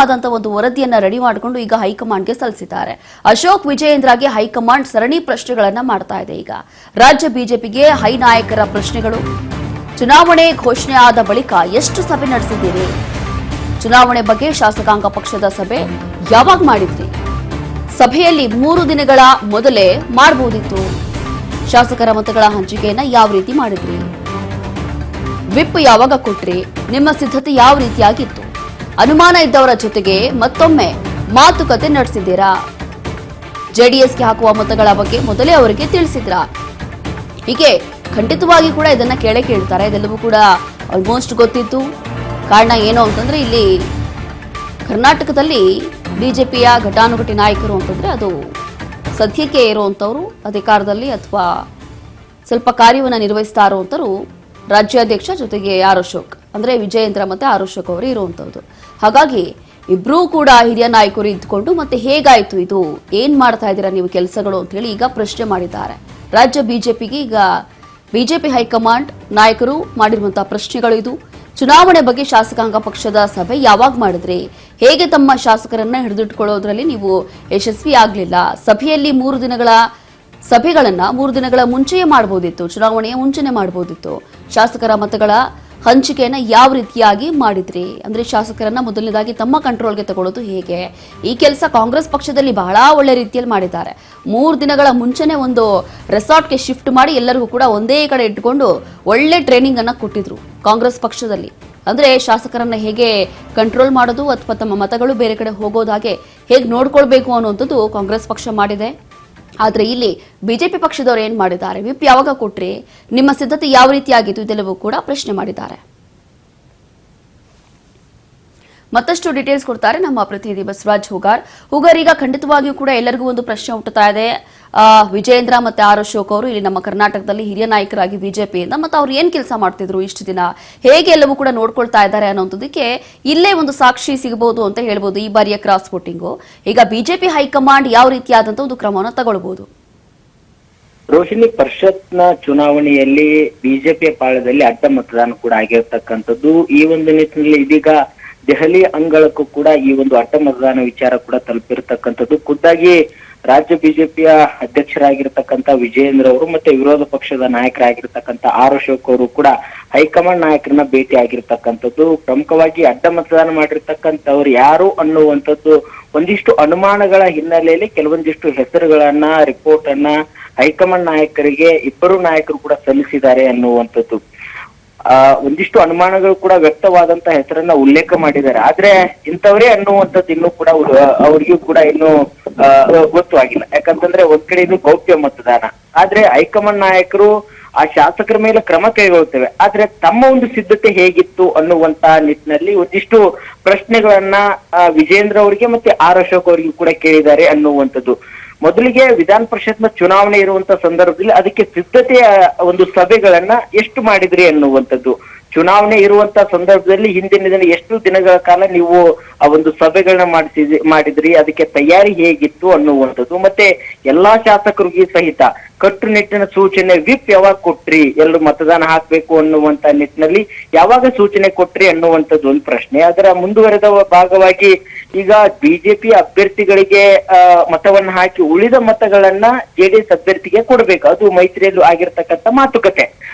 ಆದಂತ ಒಂದು ವರದಿಯನ್ನ ರೆಡಿ ಮಾಡಿಕೊಂಡು ಈಗ ಹೈಕಮಾಂಡ್ಗೆ ಸಲ್ಲಿಸಿದ್ದಾರೆ. ಅಶೋಕ್ ವಿಜಯೇಂದ್ರಗೆ ಹೈಕಮಾಂಡ್ ಸರಣಿ ಪ್ರಶ್ನೆಗಳನ್ನ ಮಾಡ್ತಾ ಇದೆ. ಈಗ ರಾಜ್ಯ ಬಿಜೆಪಿಗೆ ಹೈ ನಾಯಕರ ಪ್ರಶ್ನೆಗಳು. ಚುನಾವಣೆ ಘೋಷಣೆ ಆದ ಬಳಿಕ ಎಷ್ಟು ಸಭೆ ನಡೆಸಿದ್ದೀರಿ? ಚುನಾವಣೆ ಬಗ್ಗೆ ಶಾಸಕಾಂಗ ಪಕ್ಷದ ಸಭೆ ಯಾವಾಗ ಮಾಡಿದ್ರಿ? ಸಭೆಯಲ್ಲಿ 3 ದಿನಗಳ ಮೊದಲೇ ಮಾಡಬಹುದಿತ್ತು. ಶಾಸಕರ ಮತಗಳ ಹಂಚಿಕೆಯನ್ನ ಯಾವ ರೀತಿ ಮಾಡಿದ್ರಿ? ವಿಪ್ ಯಾವಾಗ ಕೊಟ್ರಿ? ನಿಮ್ಮ ಸಿದ್ಧತೆ ಯಾವ ರೀತಿಯಾಗಿತ್ತು? ಅನುಮಾನ ಇದ್ದವರ ಜೊತೆಗೆ ಮತ್ತೊಮ್ಮೆ ಮಾತುಕತೆ ನಡೆಸಿದ್ದೀರಾ? ಜೆಡಿಎಸ್ಗೆ ಹಾಕುವ ಮತಗಳ ಬಗ್ಗೆ ಮೊದಲೇ ಅವರಿಗೆ ತಿಳಿಸಿದ್ರಾ? ಹೀಗೆ ಖಂಡಿತವಾಗಿ ಕೂಡ ಇದನ್ನ ಕೇಳ್ತಾರೆ. ಇದೆಲ್ಲವೂ ಕೂಡ ಆಲ್ಮೋಸ್ಟ್ ಗೊತ್ತಿತ್ತು. ಕಾರಣ ಏನು ಅಂತಂದ್ರೆ ಇಲ್ಲಿ ಕರ್ನಾಟಕದಲ್ಲಿ ಬಿಜೆಪಿಯ ಘಟಾನುಘಟಿ ನಾಯಕರು ಅಂತಂದ್ರೆ ಅದು ಸದ್ಯಕ್ಕೆ ಇರುವಂತವರು ಅಧಿಕಾರದಲ್ಲಿ ಅಥವಾ ಸ್ವಲ್ಪ ಕಾರ್ಯವನ್ನು ನಿರ್ವಹಿಸ್ತಾ ಇರುವಂತರು ರಾಜ್ಯಾಧ್ಯಕ್ಷ ಜೊತೆಗೆ ಆರ್ ಅಶೋಕ್ ಅಂದ್ರೆ ವಿಜಯೇಂದ್ರ ಮತ್ತೆ ಆರ್ ಅಶೋಕ್ ಅವರು ಇರುವಂತದ್ದು. ಹಾಗಾಗಿ ಇಬ್ರೂ ಕೂಡ ಹಿರಿಯ ನಾಯಕರು ಇದ್ದುಕೊಂಡು ಮತ್ತೆ ಹೇಗಾಯ್ತು ಇದು, ಏನ್ ಮಾಡ್ತಾ ಇದ್ದೀರಾ ನೀವು ಕೆಲಸಗಳು ಅಂತ ಹೇಳಿ ಈಗ ಪ್ರಶ್ನೆ ಮಾಡಿದ್ದಾರೆ. ರಾಜ್ಯ ಬಿಜೆಪಿಗೆ ಈಗ ಬಿಜೆಪಿ ಹೈಕಮಾಂಡ್ ನಾಯಕರು ಮಾಡಿರುವಂತಹ ಪ್ರಶ್ನೆಗಳು ಇದು. ಚುನಾವಣೆ ಬಗ್ಗೆ ಶಾಸಕಾಂಗ ಪಕ್ಷದ ಸಭೆ ಯಾವಾಗ ಮಾಡಿದ್ರಿ? ಹೇಗೆ ತಮ್ಮ ಶಾಸಕರನ್ನ ಹಿಡಿದಿಟ್ಕೊಳ್ಳೋದ್ರಲ್ಲಿ ನೀವು ಯಶಸ್ವಿ ಆಗ್ಲಿಲ್ಲ? ಸಭೆಯಲ್ಲಿ 3 ದಿನಗಳ ಸಭೆಗಳನ್ನ 3 ದಿನಗಳ ಮುಂಚೆಯೇ ಮಾಡಬಹುದಿತ್ತು, ಚುನಾವಣೆಯ ಮುಂಚೆನೆ ಮಾಡಬಹುದಿತ್ತು. ಶಾಸಕರ ಮತಗಳ ಹಂಚಿಕೆಯನ್ನ ಯಾವ ರೀತಿಯಾಗಿ ಮಾಡಿದ್ರಿ? ಅಂದ್ರೆ ಶಾಸಕರನ್ನ ಮೊದಲನೇದಾಗಿ ತಮ್ಮ ಕಂಟ್ರೋಲ್ಗೆ ತಗೊಳ್ಳೋದು ಹೇಗೆ? ಈ ಕೆಲಸ ಕಾಂಗ್ರೆಸ್ ಪಕ್ಷದಲ್ಲಿ ಬಹಳ ಒಳ್ಳೆ ರೀತಿಯಲ್ಲಿ ಮಾಡಿದ್ದಾರೆ. 3 ದಿನಗಳ ಮುಂಚೆನೆ ಒಂದು ರೆಸಾರ್ಟ್ಗೆ ಶಿಫ್ಟ್ ಮಾಡಿ ಎಲ್ಲರಿಗೂ ಕೂಡ ಒಂದೇ ಕಡೆ ಇಟ್ಕೊಂಡು ಒಳ್ಳೆ ಟ್ರೈನಿಂಗ್ ಅನ್ನ ಕೊಟ್ಟಿದ್ರು ಕಾಂಗ್ರೆಸ್ ಪಕ್ಷದಲ್ಲಿ. ಅಂದ್ರೆ ಶಾಸಕರನ್ನ ಹೇಗೆ ಕಂಟ್ರೋಲ್ ಮಾಡೋದು ಅಥವಾ ತಮ್ಮ ಮತಗಳು ಬೇರೆ ಕಡೆ ಹೋಗೋದಾಗೆ ಹೇಗೆ ನೋಡ್ಕೊಳ್ಬೇಕು ಅನ್ನುವಂಥದ್ದು ಕಾಂಗ್ರೆಸ್ ಪಕ್ಷ ಮಾಡಿದೆ. ಆದ್ರೆ ಇಲ್ಲಿ ಬಿಜೆಪಿ ಪಕ್ಷದವರು ಏನ್ ಮಾಡಿದ್ದಾರೆ? ವಿಪ್ ಯಾವಾಗ ಕೊಟ್ರಿ? ನಿಮ್ಮ ಸಿದ್ಧತೆ ಯಾವ ರೀತಿಯಾಗಿತ್ತು? ಇದೆಲ್ಲವೂ ಕೂಡ ಪ್ರಶ್ನೆ ಮಾಡಿದ್ದಾರೆ. ಮತ್ತಷ್ಟು ಡೀಟೇಲ್ಸ್ ಕೊಡ್ತಾರೆ ನಮ್ಮ ಪ್ರತಿನಿಧಿ ಬಸವರಾಜ್ ಹೂಗಾರ್. ಈಗ ಖಂಡಿತವಾಗಿಯೂ ಕೂಡ ಎಲ್ಲರಿಗೂ ಒಂದು ಪ್ರಶ್ನೆ ಹುಟ್ಟುತ್ತಾ ಇದೆ. ವಿಜಯೇಂದ್ರ ಮತ್ತೆ ಆರ್ ಅಶೋಕ್ ಅವರು ಇಲ್ಲಿ ನಮ್ಮ ಕರ್ನಾಟಕದಲ್ಲಿ ಹಿರಿಯ ನಾಯಕರಾಗಿ ಬಿಜೆಪಿಯಿಂದ ಮತ್ತೆ ಅವ್ರು ಏನ್ ಕೆಲಸ ಮಾಡ್ತಿದ್ರು ಇಷ್ಟು ದಿನ, ಹೇಗೆ ಎಲ್ಲವೂ ಕೂಡ ನೋಡ್ಕೊಳ್ತಾ ಇದ್ದಾರೆ ಅನ್ನೋದಕ್ಕೆ ಇಲ್ಲೇ ಒಂದು ಸಾಕ್ಷಿ ಸಿಗಬಹುದು ಅಂತ ಹೇಳ್ಬೋದು. ಈ ಬಾರಿಯ ಕ್ರಾಸ್ ವೋಟಿಂಗು ಈಗ ಬಿಜೆಪಿ ಹೈಕಮಾಂಡ್ ಯಾವ ರೀತಿಯಾದಂತ ಒಂದು ಕ್ರಮವನ್ನು ತಗೊಳ್ಬಹುದು? ರೋಹಿಣಿ, ಪರಿಷತ್ನ ಚುನಾವಣೆಯಲ್ಲಿ ಬಿಜೆಪಿಯ ಪಾಳದಲ್ಲಿ ಅಡ್ಡ ಮತದಾನ ಕೂಡ ಆಗಿರ್ತಕ್ಕಂಥದ್ದು. ಈ ಒಂದು ನಿಟ್ಟಿನಲ್ಲಿ ಇದೀಗ ದೆಹಲಿ ಅಂಗಳಕ್ಕೂ ಕೂಡ ಈ ಒಂದು ಅಡ್ಡ ಮತದಾನ ವಿಚಾರ ಕೂಡ ತಲುಪಿರ್ತಕ್ಕಂಥದ್ದು. ಖುದ್ದಾಗಿ ರಾಜ್ಯ ಬಿಜೆಪಿಯ ಅಧ್ಯಕ್ಷರಾಗಿರ್ತಕ್ಕಂಥ ವಿಜಯೇಂದ್ರ ಅವರು ಮತ್ತೆ ವಿರೋಧ ಪಕ್ಷದ ನಾಯಕರಾಗಿರ್ತಕ್ಕಂಥ ಆರ್ ಅಶೋಕ್ ಅವರು ಕೂಡ ಹೈಕಮಾಂಡ್ ನಾಯಕರನ್ನ ಭೇಟಿ ಆಗಿರ್ತಕ್ಕಂಥದ್ದು. ಪ್ರಮುಖವಾಗಿ ಅಡ್ಡ ಮತದಾನ ಮಾಡಿರ್ತಕ್ಕಂಥವ್ರು ಯಾರು ಅನ್ನುವಂಥದ್ದು ಒಂದಿಷ್ಟು ಅನುಮಾನಗಳ ಹಿನ್ನೆಲೆಯಲ್ಲಿ ಕೆಲವೊಂದಿಷ್ಟು ಹೆಸರುಗಳನ್ನ, ರಿಪೋರ್ಟ್ ಅನ್ನ ಹೈಕಮಾಂಡ್ ನಾಯಕರಿಗೆ ಇಬ್ಬರು ನಾಯಕರು ಕೂಡ ಸಲ್ಲಿಸಿದ್ದಾರೆ ಅನ್ನುವಂಥದ್ದು. ಒಂದಿಷ್ಟು ಅನುಮಾನಗಳು ಕೂಡ ವ್ಯಕ್ತವಾದಂತ ಹೆಸರನ್ನ ಉಲ್ಲೇಖ ಮಾಡಿದ್ದಾರೆ. ಆದ್ರೆ ಇಂಥವ್ರೇ ಅನ್ನುವಂಥದ್ದು ಇನ್ನೂ ಕೂಡ ಅವ್ರಿಗೂ ಕೂಡ ಇನ್ನು ಗೊತ್ತು ಆಗಿಲ್ಲ. ಯಾಕಂತಂದ್ರೆ ಒಂದ್ ಕಡೆ ಇದು ಗೌಪ್ಯ ಮತದಾನ. ಆದ್ರೆ ಹೈಕಮಾಂಡ್ ನಾಯಕರು ಆ ಶಾಸಕರ ಮೇಲೆ ಕ್ರಮ ಕೈಗೊಳ್ತೇವೆ. ಆದ್ರೆ ತಮ್ಮ ಒಂದು ಸಿದ್ಧತೆ ಹೇಗಿತ್ತು ಅನ್ನುವಂತ ನಿಟ್ಟಿನಲ್ಲಿ ಒಂದಿಷ್ಟು ಪ್ರಶ್ನೆಗಳನ್ನ ವಿಜೇಂದ್ರ ಅವರಿಗೆ ಮತ್ತೆ ಆರ್ ಅಶೋಕ್ ಅವರಿಗೂ ಕೂಡ ಕೇಳಿದ್ದಾರೆ ಅನ್ನುವಂಥದ್ದು. ಮೊದಲಿಗೆ ವಿಧಾನ ಪರಿಷತ್ನ ಚುನಾವಣೆ ಇರುವಂತ ಸಂದರ್ಭದಲ್ಲಿ ಅದಕ್ಕೆ ಸಿದ್ಧತೆಯ ಒಂದು ಸಭೆಗಳನ್ನ ಎಷ್ಟು ಮಾಡಿದ್ರಿ ಅನ್ನುವಂಥದ್ದು. ಚುನಾವಣೆ ಇರುವಂತ ಸಂದರ್ಭದಲ್ಲಿ ಹಿಂದಿನ ದಿನ ಎಷ್ಟು ದಿನಗಳ ಕಾಲ ನೀವು ಆ ಒಂದು ಸಭೆಗಳನ್ನ ಮಾಡಿದ್ರಿ, ಅದಕ್ಕೆ ತಯಾರಿ ಹೇಗಿತ್ತು ಅನ್ನುವಂಥದ್ದು. ಮತ್ತೆ ಎಲ್ಲಾ ಶಾಸಕರಿಗೆ ಸಹಿತ ಕಟ್ಟುನಿಟ್ಟಿನ ಸೂಚನೆ, ವಿಪ್ ಯಾವಾಗ ಕೊಟ್ರಿ, ಎಲ್ಲರೂ ಮತದಾನ ಹಾಕ್ಬೇಕು ಅನ್ನುವಂತ ನಿಟ್ಟಿನಲ್ಲಿ ಯಾವಾಗ ಸೂಚನೆ ಕೊಟ್ರಿ ಅನ್ನುವಂಥದ್ದು ಒಂದು ಪ್ರಶ್ನೆ. ಅದರ ಮುಂದುವರೆದ ಭಾಗವಾಗಿ ಈಗ ಬಿಜೆಪಿ ಅಭ್ಯರ್ಥಿಗಳಿಗೆ ಮತವನ್ನ ಹಾಕಿ ಉಳಿದ ಮತಗಳನ್ನ ಜೆಡಿಎಸ್ ಅಭ್ಯರ್ಥಿಗೆ ಕೊಡ್ಬೇಕು, ಅದು ಮೈತ್ರಿಯಲ್ಲೂ ಆಗಿರ್ತಕ್ಕಂಥ ಮಾತುಕತೆ.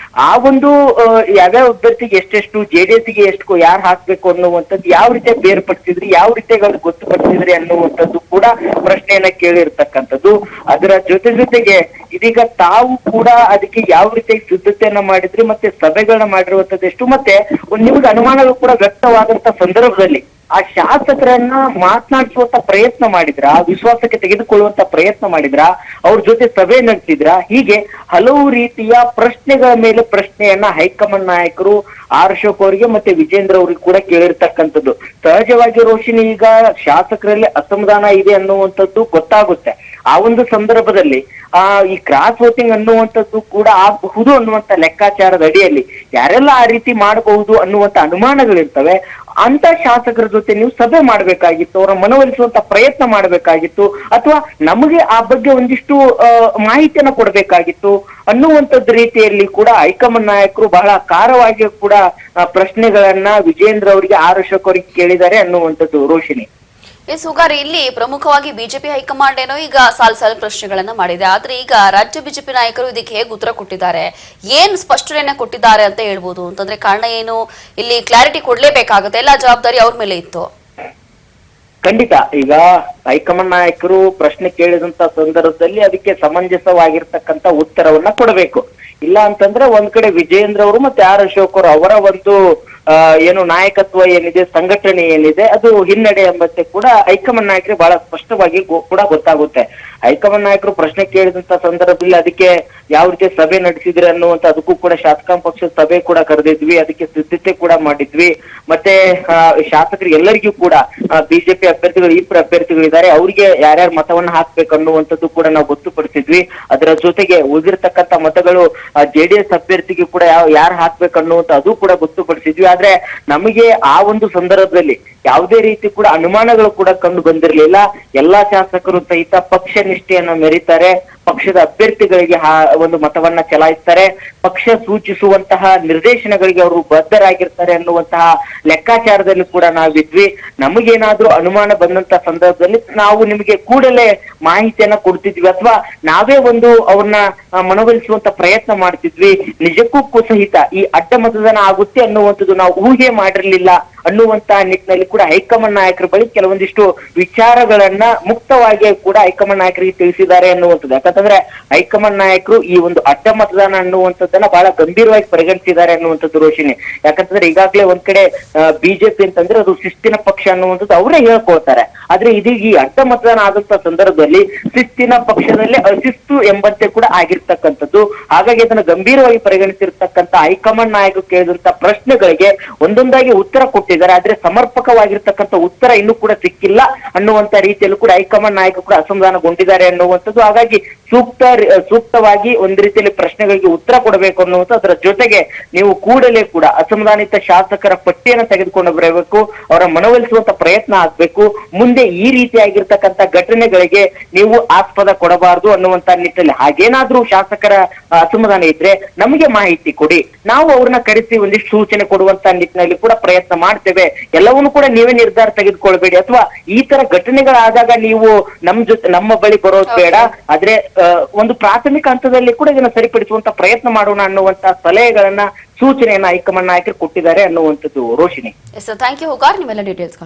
ಆ ಒಂದು ಯಾವ್ಯಾವ ಅಭ್ಯರ್ಥಿಗೆ ಎಷ್ಟೆಷ್ಟು, ಜೆಡಿಎಸ್ಗೆ ಎಷ್ಟು, ಯಾರು ಹಾಕ್ಬೇಕು ಅನ್ನುವಂಥದ್ದು ಯಾವ ರೀತಿ ಬೇರ್ಪಡಿಸಿದ್ರಿ, ಯಾವ ರೀತಿಯಾಗಿ ಗೊತ್ತುಪಡಿಸಿದ್ರಿ ಅನ್ನುವಂಥದ್ದು ಕೂಡ ಪ್ರಶ್ನೆಯನ್ನ ಕೇಳಿರ್ತಕ್ಕಂಥದ್ದು. ಅದರ ಜೊತೆಗೆ ಇದೀಗ ತಾವು ಕೂಡ ಅದಕ್ಕೆ ಯಾವ ರೀತಿಯಾಗಿ ಸಿದ್ಧತೆಯನ್ನ ಮಾಡಿದ್ರಿ, ಮತ್ತೆ ಸಭೆಗಳನ್ನ ಮಾಡಿರುವಂತದ್ದು ಎಷ್ಟು, ಮತ್ತೆ ನಿಮ್ಗೆ ಅನುಮಾನಗಳು ಕೂಡ ವ್ಯಕ್ತವಾದಂತ ಸಂದರ್ಭದಲ್ಲಿ ಆ ಶಾಸಕರನ್ನ ಮಾತನಾಡಿಸುವಂತ ಪ್ರಯತ್ನ ಮಾಡಿದ್ರ, ವಿಶ್ವಾಸಕ್ಕೆ ತೆಗೆದುಕೊಳ್ಳುವಂತ ಪ್ರಯತ್ನ ಮಾಡಿದ್ರ, ಅವ್ರ ಜೊತೆ ಸಭೆ ನಡೆಸಿದ್ರ, ಹೀಗೆ ಹಲವು ರೀತಿಯ ಪ್ರಶ್ನೆಗಳ ಮೇಲೆ ಪ್ರಶ್ನೆಯನ್ನ ಹೈಕಮಾಂಡ್ ನಾಯಕರು ಆರ್ ಅಶೋಕ್ ಅವರಿಗೆ ಮತ್ತೆ ವಿಜೇಂದ್ರ ಅವ್ರಿಗೆ ಕೂಡ ಕೇಳಿರ್ತಕ್ಕಂಥದ್ದು. ಸಹಜವಾಗಿ ರೋಷಿನಿ, ಈಗ ಶಾಸಕರಲ್ಲಿ ಅಸಮಾಧಾನ ಇದೆ ಅನ್ನುವಂಥದ್ದು ಗೊತ್ತಾಗುತ್ತೆ. ಆ ಒಂದು ಸಂದರ್ಭದಲ್ಲಿ ಈ ಕ್ರಾಸ್ ವೋಟಿಂಗ್ ಅನ್ನುವಂಥದ್ದು ಕೂಡ ಆಗಬಹುದು ಅನ್ನುವಂತ ಲೆಕ್ಕಾಚಾರದ ಅಡಿಯಲ್ಲಿ ಯಾರೆಲ್ಲ ಆ ರೀತಿ ಮಾಡಬಹುದು ಅನ್ನುವಂತ ಅನುಮಾನಗಳಿರ್ತವೆ. ಅಂತ ಶಾಸಕರ ಜೊತೆ ನೀವು ಸಭೆ ಮಾಡ್ಬೇಕಾಗಿತ್ತು, ಅವರ ಮನವೊಲಿಸುವಂತ ಪ್ರಯತ್ನ ಮಾಡ್ಬೇಕಾಗಿತ್ತು, ಅಥವಾ ನಮಗೆ ಆ ಬಗ್ಗೆ ಒಂದಿಷ್ಟು ಮಾಹಿತಿಯನ್ನ ಕೊಡ್ಬೇಕಾಗಿತ್ತು ಅನ್ನುವಂಥದ್ದು ರೀತಿಯಲ್ಲಿ ಕೂಡ ಹೈಕಮಾಂಡ್ ನಾಯಕರು ಬಹಳ ಖಾರವಾಗಿ ಕೂಡ ಪ್ರಶ್ನೆಗಳನ್ನ ವಿಜೇಂದ್ರ ಅವರಿಗೆ, ಆರ್ ಅಶೋಕ್ ಅವರಿಗೆ ಕೇಳಿದ್ದಾರೆ ಅನ್ನುವಂಥದ್ದು ರೋಶಿನಿ. ಸುಗಾರ್, ಇಲ್ಲಿ ಪ್ರಮುಖವಾಗಿ ಬಿಜೆಪಿ ಹೈಕಮಾಂಡ್ ಏನೋ ಈಗ ಸಾಲು ಪ್ರಶ್ನೆಗಳನ್ನ ಮಾಡಿದೆ. ಆದ್ರೆ ಈಗ ರಾಜ್ಯ ಬಿಜೆಪಿ ನಾಯಕರು ಇದಕ್ಕೆ ಹೇಗೆ ಉತ್ತರ ಕೊಟ್ಟಿದ್ದಾರೆ, ಏನ್ ಸ್ಪಷ್ಟನೆಯನ್ನ ಕೊಟ್ಟಿದ್ದಾರೆ ಅಂತ ಹೇಳ್ಬೋದು ಅಂತಂದ್ರೆ ಕಾರಣ ಏನು, ಇಲ್ಲಿ ಕ್ಲಾರಿಟಿ ಕೊಡ್ಲೇಬೇಕಾಗುತ್ತೆ, ಎಲ್ಲಾ ಜವಾಬ್ದಾರಿ ಅವ್ರ ಮೇಲೆ ಇತ್ತು. ಖಂಡಿತ ಈಗ ಹೈಕಮಾಂಡ್ ನಾಯಕರು ಪ್ರಶ್ನೆ ಕೇಳಿದಂತ ಸಂದರ್ಭದಲ್ಲಿ ಅದಕ್ಕೆ ಸಮಂಜಸವಾಗಿರ್ತಕ್ಕಂಥ ಉತ್ತರವನ್ನ ಕೊಡಬೇಕು. ಇಲ್ಲ ಅಂತಂದ್ರೆ ಒಂದ್ ಕಡೆ ವಿಜೇಂದ್ರ ಅವರು ಮತ್ತೆ ಆರ್ ಅಶೋಕ್ ಅವರು ಅವರ ಒಂದು ಏನು ನಾಯಕತ್ವ ಏನಿದೆ, ಸಂಘಟನೆ ಏನಿದೆ, ಅದು ಹಿನ್ನಡೆ ಎಂಬಂತೆ ಕೂಡ ಹೈಕಮಾಂಡ್ ನಾಯಕರಿಗೆ ಬಹಳ ಸ್ಪಷ್ಟವಾಗಿ ಕೂಡ ಗೊತ್ತಾಗುತ್ತೆ. ಹೈಕಮಾಂಡ್ ನಾಯಕರು ಪ್ರಶ್ನೆ ಕೇಳಿದಂತ ಸಂದರ್ಭದಲ್ಲಿ ಅದಕ್ಕೆ ಯಾವ ರೀತಿ ಸಭೆ ನಡೆಸಿದ್ರೆ ಅನ್ನುವಂತ ಅದಕ್ಕೂ ಕೂಡ ಶಾಸಕಾಂಗ ಪಕ್ಷದ ಸಭೆ ಕೂಡ ಕರೆದಿದ್ವಿ, ಅದಕ್ಕೆ ಸಿದ್ಧತೆ ಕೂಡ ಮಾಡಿದ್ವಿ. ಮತ್ತೆ ಶಾಸಕರಿಗೆ ಎಲ್ಲರಿಗೂ ಕೂಡ ಬಿಜೆಪಿ ಅಭ್ಯರ್ಥಿಗಳು, ಇಬ್ಬರು ಅಭ್ಯರ್ಥಿಗಳಿದ್ದಾರೆ, ಅವ್ರಿಗೆ ಯಾರ್ಯಾರು ಮತವನ್ನ ಹಾಕ್ಬೇಕು ಅನ್ನುವಂಥದ್ದು ಕೂಡ ನಾವು ಗೊತ್ತುಪಡಿಸಿದ್ವಿ. ಅದರ ಜೊತೆಗೆ ಉಳಿದಿರ್ತಕ್ಕಂಥ ಮತಗಳು JDS ಅಭ್ಯರ್ಥಿಗೆ ಕೂಡ ಯಾರು ಹಾಕ್ಬೇಕು ಅನ್ನುವಂತ ಅದು ಕೂಡ ಗೊತ್ತುಪಡಿಸಿದ್ವಿ. ಆದ್ರೆ ನಮಗೆ ಆ ಒಂದು ಸಂದರ್ಭದಲ್ಲಿ ಯಾವುದೇ ರೀತಿ ಕೂಡ ಅನುಮಾನಗಳು ಕೂಡ ಕಂಡು ಬಂದಿರಲಿಲ್ಲ. ಎಲ್ಲಾ ಶಾಸಕರು ಸಹಿತ ಪಕ್ಷ ನಿಷ್ಠೆಯನ್ನು ಮೆರೀತಾರೆ, ಪಕ್ಷದ ಅಭ್ಯರ್ಥಿಗಳಿಗೆ ಒಂದು ಮತವನ್ನ ಚಲಾಯಿಸ್ತಾರೆ, ಪಕ್ಷ ಸೂಚಿಸುವಂತಹ ನಿರ್ದೇಶನಗಳಿಗೆ ಅವರು ಬದ್ಧರಾಗಿರ್ತಾರೆ ಅನ್ನುವಂತಹ ಲೆಕ್ಕಾಚಾರದಲ್ಲಿ ಕೂಡ ನಾವಿದ್ವಿ. ನಮಗೇನಾದ್ರೂ ಅನುಮಾನ ಬಂದಂತ ಸಂದರ್ಭದಲ್ಲಿ ನಾವು ನಿಮಗೆ ಕೂಡಲೇ ಮಾಹಿತಿಯನ್ನ ಕೊಡ್ತಿದ್ವಿ, ಅಥವಾ ನಾವೇ ಒಂದು ಅವ್ರನ್ನ ಮನವೊಲಿಸುವಂತ ಪ್ರಯತ್ನ ಮಾಡ್ತಿದ್ವಿ. ನಿಜಕ್ಕೂ ಸಹಿತ ಈ ಅಡ್ಡ ಮತದಾನ ಆಗುತ್ತೆ ಅನ್ನುವಂಥದ್ದು ನಾವು ಊಹೆ ಮಾಡಿರ್ಲಿಲ್ಲ ಅನ್ನುವಂತ ನಿಟ್ಟಿನಲ್ಲಿ ಕೂಡ ಹೈಕಮಾಂಡ್ ನಾಯಕರ ಬಳಿ ಕೆಲವೊಂದಿಷ್ಟು ವಿಚಾರಗಳನ್ನ ಮುಕ್ತವಾಗಿ ಕೂಡ ಹೈಕಮಾಂಡ್ ನಾಯಕರಿಗೆ ತಿಳಿಸಿದ್ದಾರೆ ಅನ್ನುವಂಥದ್ದು. ಯಾಕಂತಂದ್ರೆ ಹೈಕಮಾಂಡ್ ನಾಯಕರು ಈ ಒಂದು ಅಡ್ಡ ಮತದಾನ ಅನ್ನುವಂಥದ್ದನ್ನ ಬಹಳ ಗಂಭೀರವಾಗಿ ಪರಿಗಣಿಸಿದ್ದಾರೆ ಅನ್ನುವಂಥದ್ದು ರೋಶಿನಿ. ಯಾಕಂತಂದ್ರೆ ಈಗಾಗಲೇ ಒಂದ್ ಕಡೆ ಬಿಜೆಪಿ ಅಂತಂದ್ರೆ ಅದು ಶಿಸ್ತಿನ ಪಕ್ಷ ಅನ್ನುವಂಥದ್ದು ಅವರೇ ಹೇಳ್ಕೊಳ್ತಾರೆ. ಆದ್ರೆ ಇದೀಗ ಈ ಅಡ್ಡ ಮತದಾನ ಆದಂತ ಸಂದರ್ಭದಲ್ಲಿ ಶಿಸ್ತಿನ ಪಕ್ಷದಲ್ಲಿ ಅಶಿಸ್ತು ಎಂಬಂತೆ ಕೂಡ ಆಗಿರ್ತಕ್ಕಂಥದ್ದು. ಹಾಗಾಗಿ ಅದನ್ನ ಗಂಭೀರವಾಗಿ ಪರಿಗಣಿಸಿರ್ತಕ್ಕಂಥ ಹೈಕಮಾಂಡ್ ನಾಯಕರು ಕೇಳಿದಂತ ಪ್ರಶ್ನೆಗಳಿಗೆ ಒಂದೊಂದಾಗಿ ಉತ್ತರ ಕೊಟ್ಟಿದ್ದಾರೆ. ಆದ್ರೆ ಸಮರ್ಪಕವಾಗಿರ್ತಕ್ಕಂಥ ಉತ್ತರ ಇನ್ನೂ ಕೂಡ ಸಿಕ್ಕಿಲ್ಲ ಅನ್ನುವಂತ ರೀತಿಯಲ್ಲೂ ಕೂಡ ಹೈಕಮಾಂಡ್ ನಾಯಕರು ಕೂಡ ಅಸಮಾಧಾನಗೊಂಡಿದ್ದಾರೆ ಅನ್ನುವಂಥದ್ದು. ಹಾಗಾಗಿ ಸೂಕ್ತವಾಗಿ ಒಂದ್ ರೀತಿಯಲ್ಲಿ ಪ್ರಶ್ನೆಗಳಿಗೆ ಉತ್ತರ ಕೊಡಬೇಕು ಅನ್ನುವಂಥ, ಅದರ ಜೊತೆಗೆ ನೀವು ಕೂಡಲೇ ಕೂಡ ಅಸಮಾಧಾನಿತ ಶಾಸಕರ ಪಟ್ಟಿಯನ್ನು ತೆಗೆದುಕೊಂಡು ಬರಬೇಕು, ಅವರ ಮನವೊಲಿಸುವಂತ ಪ್ರಯತ್ನ ಆಗ್ಬೇಕು. ಮುಂದೆ ಈ ರೀತಿಯಾಗಿರ್ತಕ್ಕಂಥ ಘಟನೆಗಳಿಗೆ ನೀವು ಆಸ್ಪದ ಕೊಡಬಾರದು ಅನ್ನುವಂತ ನಿಟ್ಟಿನಲ್ಲಿ ಹಾಗೇನಾದ್ರೂ ಶಾಸಕರ ಅಸಮಾಧಾನ ಇದ್ರೆ ನಮಗೆ ಮಾಹಿತಿ ಕೊಡಿ, ನಾವು ಅವ್ರನ್ನ ಕರೆಸಿ ಒಂದಿಷ್ಟು ಸೂಚನೆ ಕೊಡುವಂತ ನಿಟ್ಟಿನಲ್ಲಿ ಕೂಡ ಪ್ರಯತ್ನ ಮಾಡ್ತೇವೆ. ಎಲ್ಲವನ್ನೂ ಕೂಡ ನೀವೇ ನಿರ್ಧಾರ ತೆಗೆದುಕೊಳ್ಬೇಡಿ, ಅಥವಾ ಈ ತರ ಘಟನೆಗಳಾದಾಗ ನೀವು ನಮ್ಮ ಬಳಿ ಬರೋದು ಬೇಡ, ಆದ್ರೆ ಒಂದು ಪ್ರಾಥಮಿಕ ಹಂತದಲ್ಲಿ ಕೂಡ ಇದನ್ನ ಸರಿಪಡಿಸುವಂತ ಪ್ರಯತ್ನ ಮಾಡೋಣ ಅನ್ನುವಂತ ಸಲಹೆಗಳನ್ನ, ಸೂಚನೆಯನ್ನ ಹೈಕಮಾಂಡ್ ನಾಯಕರು ಕೊಟ್ಟಿದ್ದಾರೆ ಅನ್ನುವಂಥದ್ದು ರೋಶಿನಿ. ಥ್ಯಾಂಕ್ ಯು ಹುಗಾರ್, ನಿಮ್ಮೆಲ್ಲ ಡೀಟೇಲ್ಸ್